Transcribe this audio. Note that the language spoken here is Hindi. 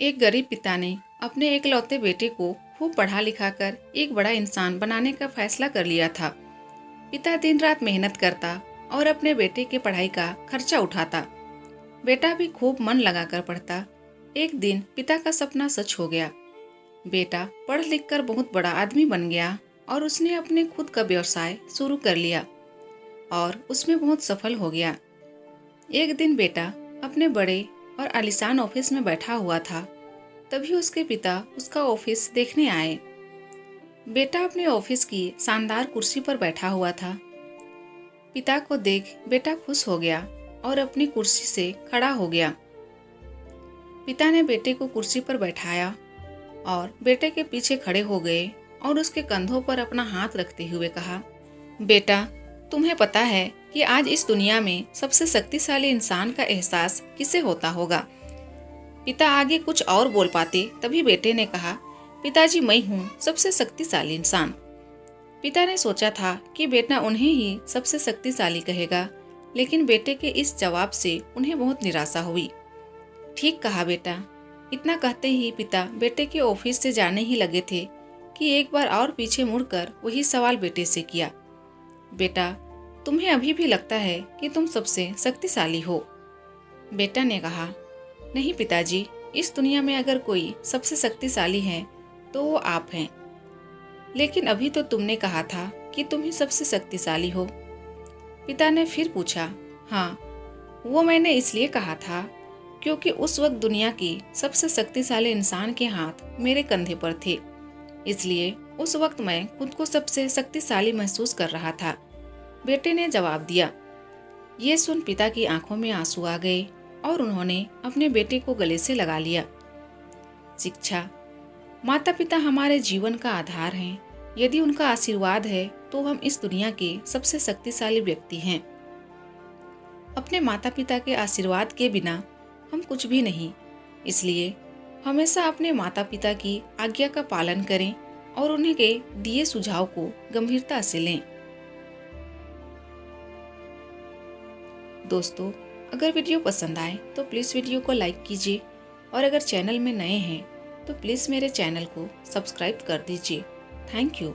एक गरीब पिता ने अपने एकलौते बेटे को खूब पढ़ा लिखा कर एक बड़ा इंसान बनाने का फैसला कर लिया था। पिता दिन रात मेहनत करता और अपने बेटे के पढ़ाई का खर्चा उठाता। बेटा भी खूब मन लगाकर पढ़ता। एक दिन पिता का सपना सच हो गया। बेटा पढ़ लिख कर बहुत बड़ा आदमी बन गया और उसने अपने खुद का व्यवसाय शुरू कर लिया और उसमें बहुत सफल हो गया। एक दिन बेटा अपने बड़े और आलीशान ऑफिस में बैठा हुआ था। तभी उसके पिता उसका ऑफिस देखने आए। बेटा अपने ऑफिस की शानदार कुर्सी पर बैठा हुआ था। पिता को देख बेटा खुश हो गया और अपनी कुर्सी से खड़ा हो गया। पिता ने बेटे को कुर्सी पर बैठाया और बेटे के पीछे खड़े हो गए और उसके कंधों पर अपना हाथ रखते हुए कहा, बेटा, तुम्हें पता है कि आज इस दुनिया में सबसे शक्तिशाली इंसान का एहसास किसे होता होगा। पिता आगे कुछ और बोल पाते, तभी बेटे ने कहा, पिताजी, मैं हूँ सबसे शक्तिशाली इंसान। पिता ने सोचा था कि बेटा उन्हें ही सबसे शक्तिशाली कहेगा, लेकिन बेटे के इस जवाब से उन्हें बहुत निराशा हुई। ठीक कहा बेटा। इतना कहते ही पिता बेटे के ऑफिस से जाने ही लगे थे कि एक बार और पीछे मुड़कर वही सवाल बेटे से किया, बेटा, तुम्हें अभी भी लगता है कि तुम सबसे शक्तिशाली हो? बेटा ने कहा, नहीं पिताजी, इस दुनिया में अगर कोई सबसे शक्तिशाली है तो वो आप हैं। लेकिन अभी तो तुमने कहा था कि तुम ही सबसे शक्तिशाली हो। पिता ने फिर पूछा, हाँ, वो मैंने इसलिए कहा था क्योंकि उस वक्त दुनिया की सबसे शक्तिशाली इंसान के हाथ मेरे कंधे पर थे, इसलिए उस वक्त मैं खुद को सबसे शक्तिशाली महसूस कर रहा था। बेटे ने जवाब दिया। ये सुन पिता की आंखों में आंसू आ गए और उन्होंने अपने बेटे को गले से लगा लिया। शिक्षा। माता पिता हमारे जीवन का आधार हैं। यदि उनका आशीर्वाद है तो हम इस दुनिया के सबसे शक्तिशाली व्यक्ति हैं। अपने माता पिता के आशीर्वाद के बिना हम कुछ भी नहीं, इसलिए हमेशा अपने माता पिता की आज्ञा का पालन करें और उन्हें के दिए सुझाव को गंभीरता से लें। दोस्तों, अगर वीडियो पसंद आए तो प्लीज़ वीडियो को लाइक कीजिए और अगर चैनल में नए हैं तो प्लीज़ मेरे चैनल को सब्सक्राइब कर दीजिए। Thank you.